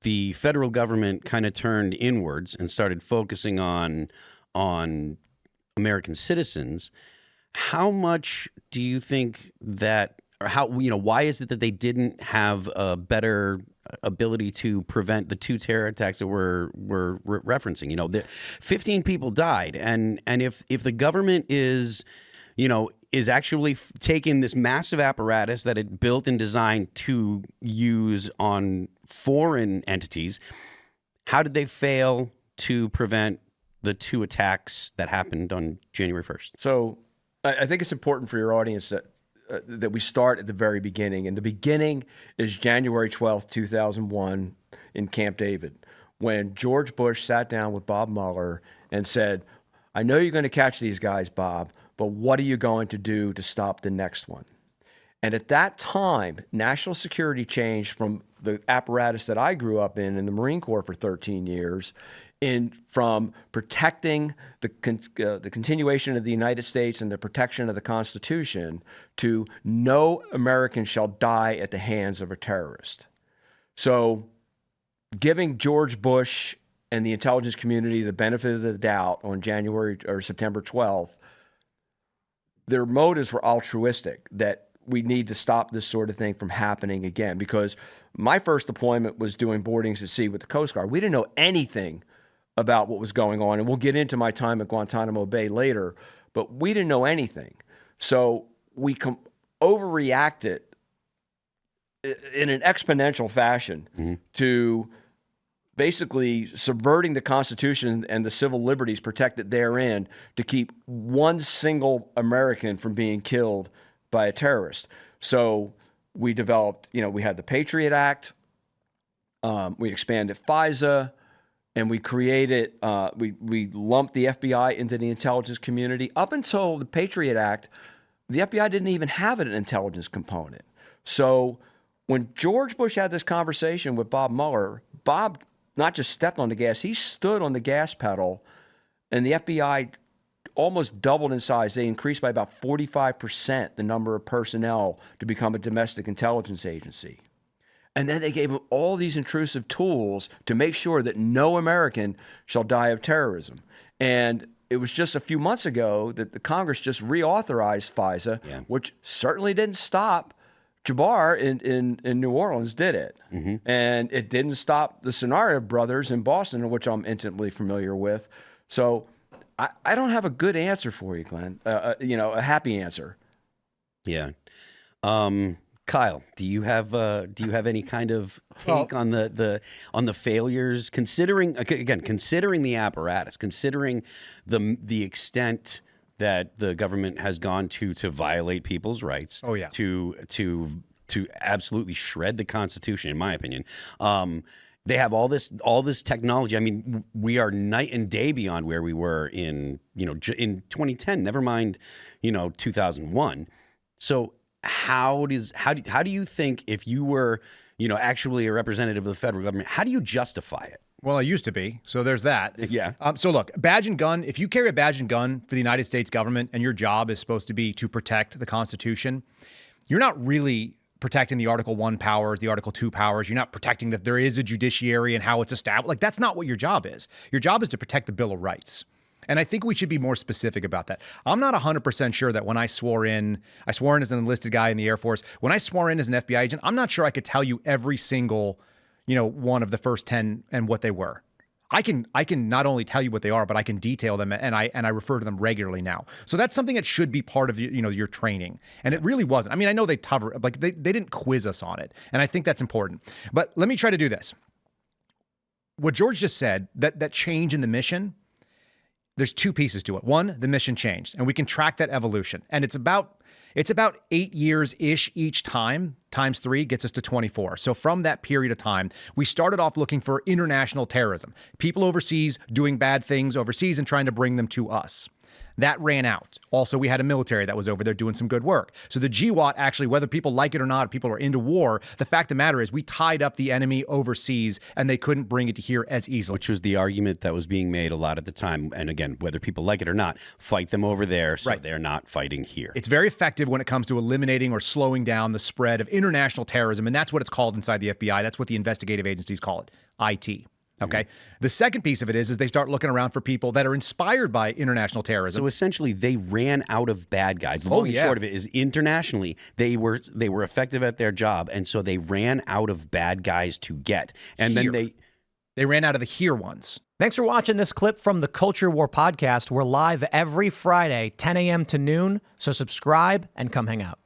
the federal government kind of turned inwards and started focusing on American citizens, how much do you think that, or how, why is it that they didn't have a better ability to prevent the two terror attacks that we're referencing? The 15 people died, and if the government is actually taking this massive apparatus that it built and designed to use on foreign entities, how did they fail to prevent the two attacks that happened on January 1st? So I think it's important for your audience that we start at the very beginning. And the beginning is January 12th, 2001 in Camp David, when George Bush sat down with Bob Mueller and said, I know you're going to catch these guys, Bob, but what are you going to do to stop the next one? And at that time, national security changed from the apparatus that I grew up in the Marine Corps for 13 years, from protecting the continuation of the United States and the protection of the Constitution to no American shall die at the hands of a terrorist. So giving George Bush and the intelligence community the benefit of the doubt on January or September 12th, their motives were altruistic, that we need to stop this sort of thing from happening again. Because my first deployment was doing boardings at sea with the Coast Guard. We didn't know anything about what was going on. And we'll get into my time at Guantanamo Bay later, but we didn't know anything. So we overreacted in an exponential fashion to basically subverting the Constitution and the civil liberties protected therein to keep one single American from being killed by a terrorist. So we developed, we had the Patriot Act, we expanded FISA, and we created, we lumped the FBI into the intelligence community. Up until the Patriot Act, the FBI didn't even have an intelligence component. So when George Bush had this conversation with Bob Mueller, Bob not just stepped on the gas, he stood on the gas pedal, and the FBI almost doubled in size. They increased by about 45% the number of personnel to become a domestic intelligence agency. And then they gave them all these intrusive tools to make sure that no American shall die of terrorism. And it was just a few months ago that the Congress just reauthorized FISA, which certainly didn't stop Jabbar in New Orleans, did it? And it didn't stop the Scenario brothers in Boston, which I'm intimately familiar with. So I don't have a good answer for you, Glenn, a happy answer. Yeah. Kyle, do you have any kind of take on the failures, considering the apparatus, considering the extent that the government has gone to violate people's rights? Oh yeah. To absolutely shred the Constitution, in my opinion. They have all this technology. I mean, we are night and day beyond where we were in 2010. Never mind, 2001. So how do you think, if you were, actually a representative of the federal government, how do you justify it? Well, I used to be, so there's that. Yeah. So look, badge and gun, if you carry a badge and gun for the United States government and your job is supposed to be to protect the Constitution, you're not really protecting the Article 1 powers, the Article 2 powers. You're not protecting that there is a judiciary and how it's established. Like, that's not what your job is. Your job is to protect the Bill of Rights. And I think we should be more specific about that. I'm not 100% sure that when I swore in as an enlisted guy in the Air Force. When I swore in as an FBI agent, I'm not sure I could tell you every single, one of the first 10 and what they were. I can not only tell you what they are, but I can detail them, and I refer to them regularly now. So that's something that should be part of your training. And it really wasn't. I mean, I know they didn't quiz us on it, and I think that's important. But let me try to do this. What George just said, that change in the mission, there's two pieces to it. One, the mission changed, and we can track that evolution. And it's about 8 years-ish each time, times 3 gets us to 24. So from that period of time, we started off looking for international terrorism, people overseas doing bad things overseas and trying to bring them to us. That ran out. Also, we had a military that was over there doing some good work. So the GWAT actually, whether people like it or not, people are into war, the fact of the matter is we tied up the enemy overseas and they couldn't bring it to here as easily. Which was the argument that was being made a lot at the time. And again, whether people like it or not, fight them over there so they're not fighting here. It's very effective when it comes to eliminating or slowing down the spread of international terrorism. And that's what it's called inside the FBI. That's what the investigative agencies call it, IT. Okay. The second piece of it is they start looking around for people that are inspired by international terrorism. So essentially, they ran out of bad guys. Long and short of it is internationally, they were effective at their job, and so they ran out of bad guys to get, and then they ran out of the here ones. Thanks for watching this clip from the Culture War podcast. We're live every Friday, 10 a.m. to noon. So subscribe and come hang out.